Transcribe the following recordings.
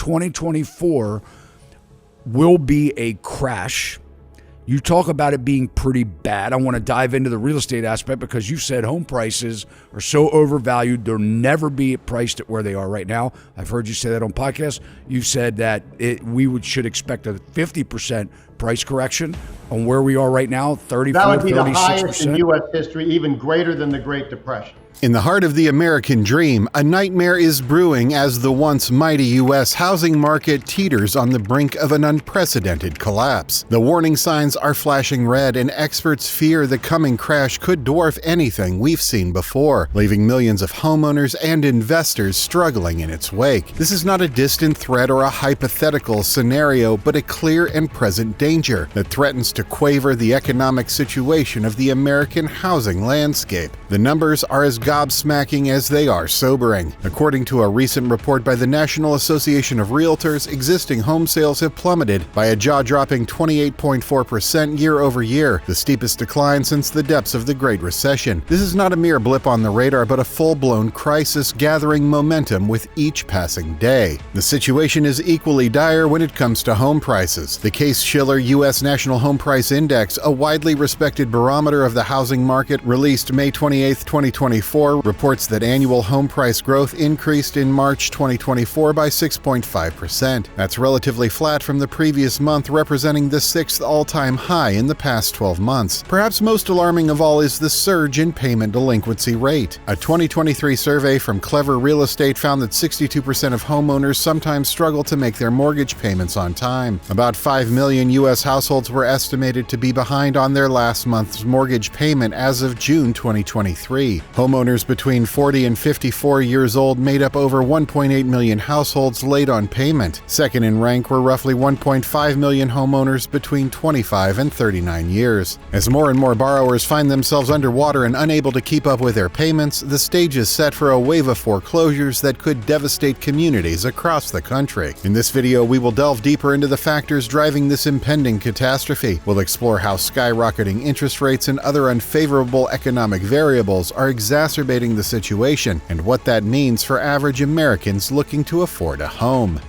2024 will be a crash. You talk about it being pretty bad. I want to dive into the real estate aspect because you said home prices are so overvalued. They'll never be priced at where they are right now. I've heard you say that on podcasts. You said that we should expect a 50% price correction on where we are right now, 34, 36%. That would be the highest in U.S. history, even greater than the Great Depression. In the heart of the American dream, a nightmare is brewing as the once mighty U.S. housing market teeters on the brink of an unprecedented collapse. The warning signs are flashing red, and experts fear the coming crash could dwarf anything we've seen before, leaving millions of homeowners and investors struggling in its wake. This is not a distant threat or a hypothetical scenario, but a clear and present danger that threatens to quaver the economic situation of the American housing landscape. The numbers are as gobsmacking as they are sobering. According to a recent report by the National Association of Realtors, existing home sales have plummeted by a jaw-dropping 28.4% year over year, the steepest decline since the depths of the Great Recession. This is not a mere blip on the radar, but a full-blown crisis gathering momentum with each passing day. The situation is equally dire when it comes to home prices. The Case-Shiller U.S. National Home Price Index, a widely respected barometer of the housing market, released May 28, 2024, reports that annual home price growth increased in March 2024 by 6.5%. That's relatively flat from the previous month, representing the sixth all-time high in the past 12 months. Perhaps most alarming of all is the surge in payment delinquency rate. A 2023 survey from Clever Real Estate found that 62% of homeowners sometimes struggle to make their mortgage payments on time. About 5 million U.S. households were estimated to be behind on their last month's mortgage payment as of June 2023. Homeowners between 40 and 54 years old made up over 1.8 million households late on payment. Second in rank were roughly 1.5 million homeowners between 25 and 39 years. As more and more borrowers find themselves underwater and unable to keep up with their payments, the stage is set for a wave of foreclosures that could devastate communities across the country. In this video, we will delve deeper into the factors driving this impending catastrophe. We'll explore how skyrocketing interest rates and other unfavorable economic variables are exacerbating the situation and what that means for average Americans looking to afford a home.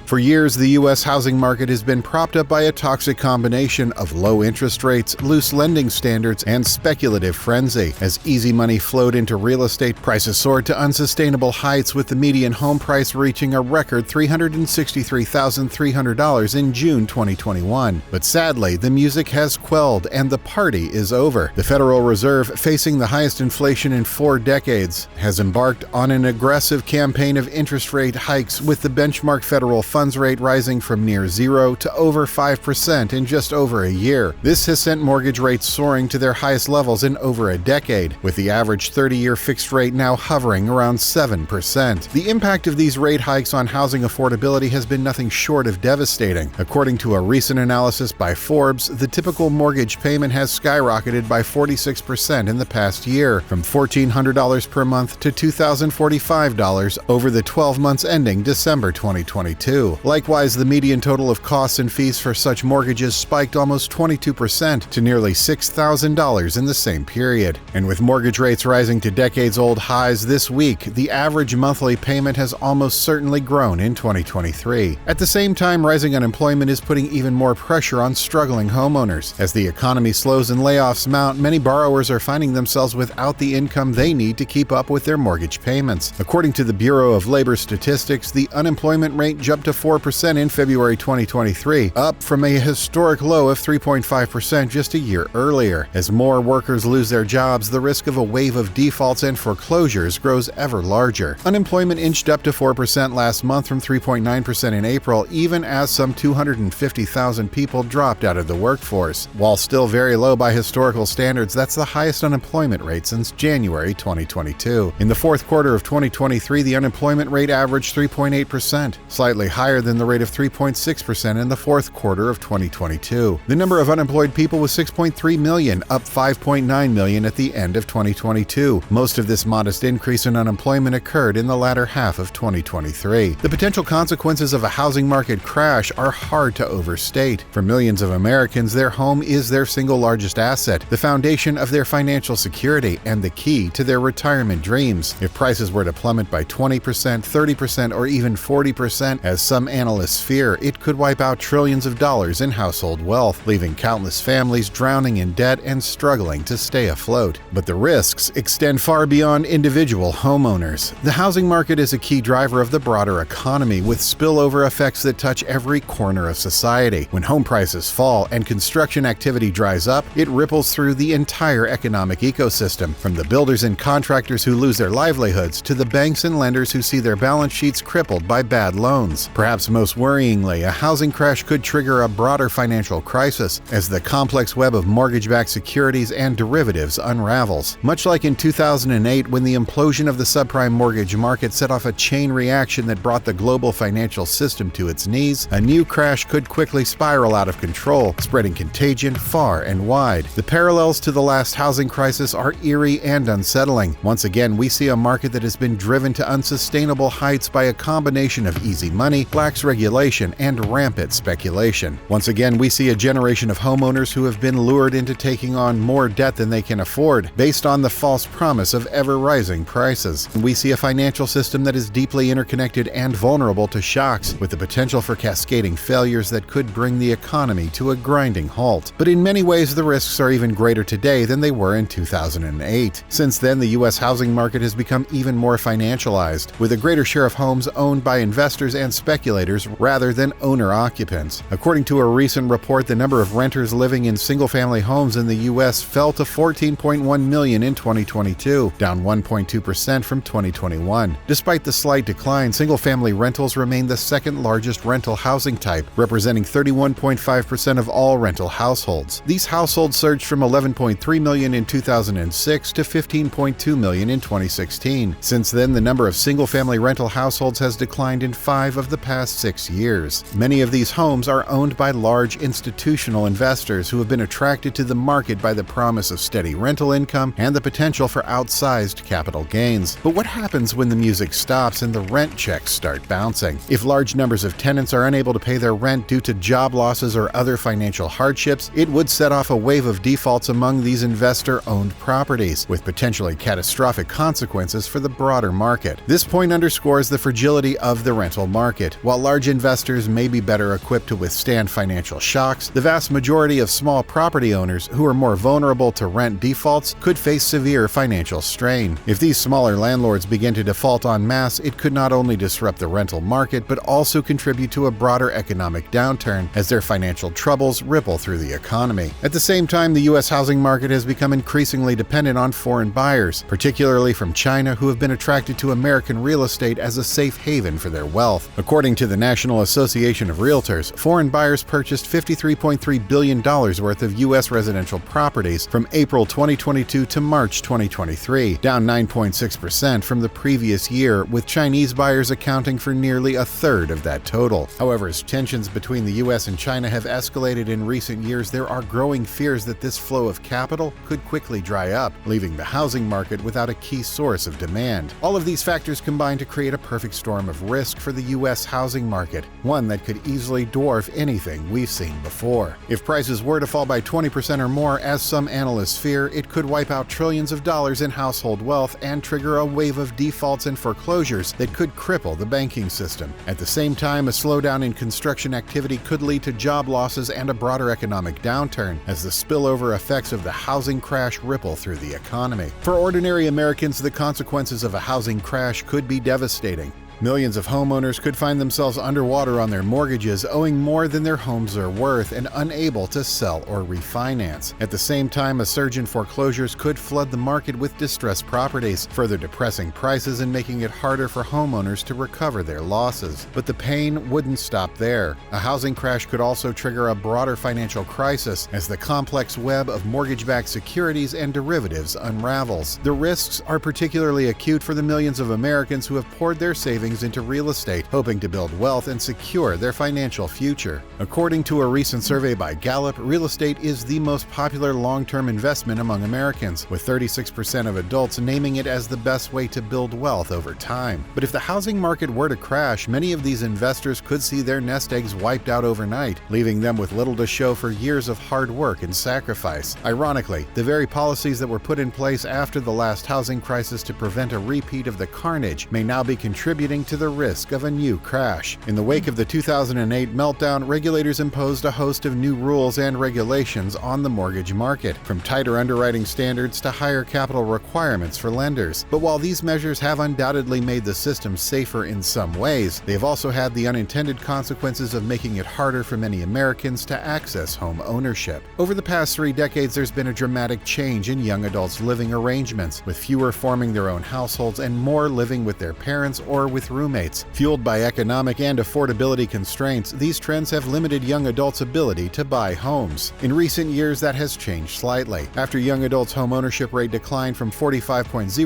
For years, the U.S. housing market has been propped up by a toxic combination of low interest rates, loose lending standards, and speculative frenzy. As easy money flowed into real estate, prices soared to unsustainable heights, with the median home price reaching a record $363,300 in June 2021. But sadly, the music has quelled and the party is over. The Federal Reserve, facing the highest inflation in 4 decades, has embarked on an aggressive campaign of interest rate hikes, with the benchmark federal funds rate rising from near zero to over 5% in just over a year. This has sent mortgage rates soaring to their highest levels in over a decade, with the average 30-year fixed rate now hovering around 7%. The impact of these rate hikes on housing affordability has been nothing short of devastating. According to a recent analysis by Forbes, the typical mortgage payment has skyrocketed by 46% in the past year, from $1,400 per month to $2,045 over the 12 months ending December 2022. Likewise, the median total of costs and fees for such mortgages spiked almost 22% to nearly $6,000 in the same period. And with mortgage rates rising to decades-old highs this week, the average monthly payment has almost certainly grown in 2023. At the same time, rising unemployment is putting even more pressure on struggling homeowners. As the economy slows and layoffs mount, many borrowers are finding themselves without the income they need to keep up with their mortgage payments. According to the Bureau of Labor Statistics, the unemployment rate jumped to 4% in February 2023, up from a historic low of 3.5% just a year earlier. As more workers lose their jobs, the risk of a wave of defaults and foreclosures grows ever larger. Unemployment inched up to 4% last month from 3.9% in April, even as some 250,000 people dropped out of the workforce. While still very low by historical standards, that's the highest unemployment rate since January 2022. In the fourth quarter of 2023, the unemployment rate averaged 3.8%, slightly higher higher than the rate of 3.6% in the fourth quarter of 2022. The number of unemployed people was 6.3 million, up 5.9 million at the end of 2022. Most of this modest increase in unemployment occurred in the latter half of 2023. The potential consequences of a housing market crash are hard to overstate. For millions of Americans, their home is their single largest asset, the foundation of their financial security, and the key to their retirement dreams. If prices were to plummet by 20%, 30%, or even 40%, as some analysts fear, it could wipe out trillions of dollars in household wealth, leaving countless families drowning in debt and struggling to stay afloat. But the risks extend far beyond individual homeowners. The housing market is a key driver of the broader economy, with spillover effects that touch every corner of society. When home prices fall and construction activity dries up, it ripples through the entire economic ecosystem, from the builders and contractors who lose their livelihoods to the banks and lenders who see their balance sheets crippled by bad loans. Perhaps most worryingly, a housing crash could trigger a broader financial crisis as the complex web of mortgage-backed securities and derivatives unravels. Much like in 2008, when the implosion of the subprime mortgage market set off a chain reaction that brought the global financial system to its knees, a new crash could quickly spiral out of control, spreading contagion far and wide. The parallels to the last housing crisis are eerie and unsettling. Once again, we see a market that has been driven to unsustainable heights by a combination of easy money, lax regulation, and rampant speculation. Once again, we see a generation of homeowners who have been lured into taking on more debt than they can afford, based on the false promise of ever-rising prices. We see a financial system that is deeply interconnected and vulnerable to shocks, with the potential for cascading failures that could bring the economy to a grinding halt. But in many ways, the risks are even greater today than they were in 2008. Since then, the U.S. housing market has become even more financialized, with a greater share of homes owned by investors and speculators rather than owner-occupants. According to a recent report, the number of renters living in single-family homes in the U.S. fell to 14.1 million in 2022, down 1.2% from 2021. Despite the slight decline, single-family rentals remain the second-largest rental housing type, representing 31.5% of all rental households. These households surged from 11.3 million in 2006 to 15.2 million in 2016. Since then, the number of single-family rental households has declined in 5 of the past 6 years. Many of these homes are owned by large institutional investors who have been attracted to the market by the promise of steady rental income and the potential for outsized capital gains. But what happens when the music stops and the rent checks start bouncing? If large numbers of tenants are unable to pay their rent due to job losses or other financial hardships, it would set off a wave of defaults among these investor-owned properties, with potentially catastrophic consequences for the broader market. This point underscores the fragility of the rental market. While large investors may be better equipped to withstand financial shocks, the vast majority of small property owners who are more vulnerable to rent defaults could face severe financial strain. If these smaller landlords begin to default en masse, it could not only disrupt the rental market, but also contribute to a broader economic downturn as their financial troubles ripple through the economy. At the same time, the U.S. housing market has become increasingly dependent on foreign buyers, particularly from China, who have been attracted to American real estate as a safe haven for their wealth. According to the National Association of Realtors, foreign buyers purchased $53.3 billion worth of U.S. residential properties from April 2022 to March 2023, down 9.6% from the previous year, with Chinese buyers accounting for nearly a third of that total. However, as tensions between the U.S. and China have escalated in recent years, there are growing fears that this flow of capital could quickly dry up, leaving the housing market without a key source of demand. All of these factors combine to create a perfect storm of risk for the U.S. housing market, one that could easily dwarf anything we've seen before. If prices were to fall by 20% or more, as some analysts fear, it could wipe out trillions of dollars in household wealth and trigger a wave of defaults and foreclosures that could cripple the banking system. At the same time, a slowdown in construction activity could lead to job losses and a broader economic downturn as the spillover effects of the housing crash ripple through the economy. For ordinary Americans, the consequences of a housing crash could be devastating. Millions of homeowners could find themselves underwater on their mortgages, owing more than their homes are worth and unable to sell or refinance. At the same time, a surge in foreclosures could flood the market with distressed properties, further depressing prices and making it harder for homeowners to recover their losses. But the pain wouldn't stop there. A housing crash could also trigger a broader financial crisis as the complex web of mortgage-backed securities and derivatives unravels. The risks are particularly acute for the millions of Americans who have poured their savings savings into real estate, hoping to build wealth and secure their financial future. According to a recent survey by Gallup, real estate is the most popular long-term investment among Americans, with 36% of adults naming it as the best way to build wealth over time. But if the housing market were to crash, many of these investors could see their nest eggs wiped out overnight, leaving them with little to show for years of hard work and sacrifice. Ironically, the very policies that were put in place after the last housing crisis to prevent a repeat of the carnage may now be contributing to the risk of a new crash. In the wake of the 2008 meltdown, regulators imposed a host of new rules and regulations on the mortgage market, from tighter underwriting standards to higher capital requirements for lenders. But while these measures have undoubtedly made the system safer in some ways, they've also had the unintended consequences of making it harder for many Americans to access home ownership. Over the past 3 decades, there's been a dramatic change in young adults' living arrangements, with fewer forming their own households and more living with their parents or with roommates. Fueled by economic and affordability constraints, these trends have limited young adults' ability to buy homes. In recent years, that has changed slightly. After young adults' home ownership rate declined from 45.0%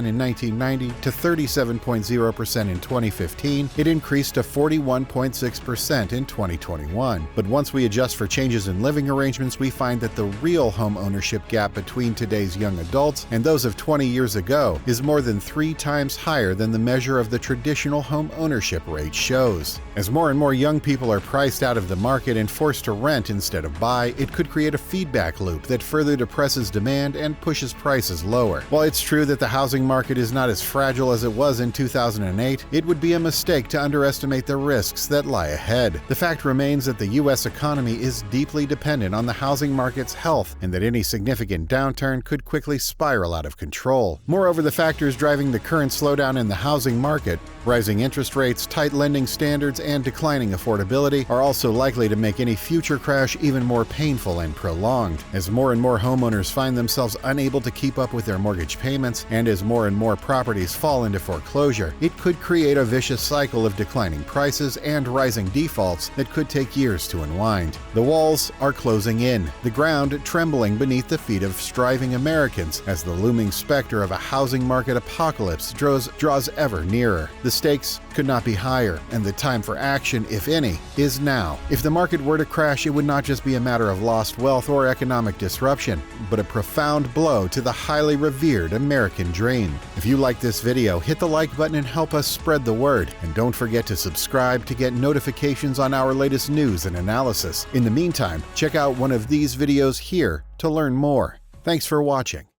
in 1990 to 37.0% in 2015, it increased to 41.6% in 2021. But once we adjust for changes in living arrangements, we find that the real home ownership gap between today's young adults and those of 20 years ago is more than 3 times higher than the measure of the traditional home ownership rate shows. As more and more young people are priced out of the market and forced to rent instead of buy, it could create a feedback loop that further depresses demand and pushes prices lower. While it's true that the housing market is not as fragile as it was in 2008, it would be a mistake to underestimate the risks that lie ahead. The fact remains that the U.S. economy is deeply dependent on the housing market's health, and that any significant downturn could quickly spiral out of control. Moreover, the factors driving the current slowdown in the housing market, rising interest rates, tight lending standards, and declining affordability, are also likely to make any future crash even more painful and prolonged. As more and more homeowners find themselves unable to keep up with their mortgage payments, and as more and more properties fall into foreclosure, it could create a vicious cycle of declining prices and rising defaults that could take years to unwind. The walls are closing in, the ground trembling beneath the feet of striving Americans as the looming specter of a housing market apocalypse draws ever nearer. The stakes could not be higher, and the time for action, if any, is now. If the market were to crash, it would not just be a matter of lost wealth or economic disruption, but a profound blow to the highly revered American dream. If you like this video, hit the like button and help us spread the word. And don't forget to subscribe to get notifications on our latest news and analysis. In the meantime, check out one of these videos here to learn more. Thanks for watching.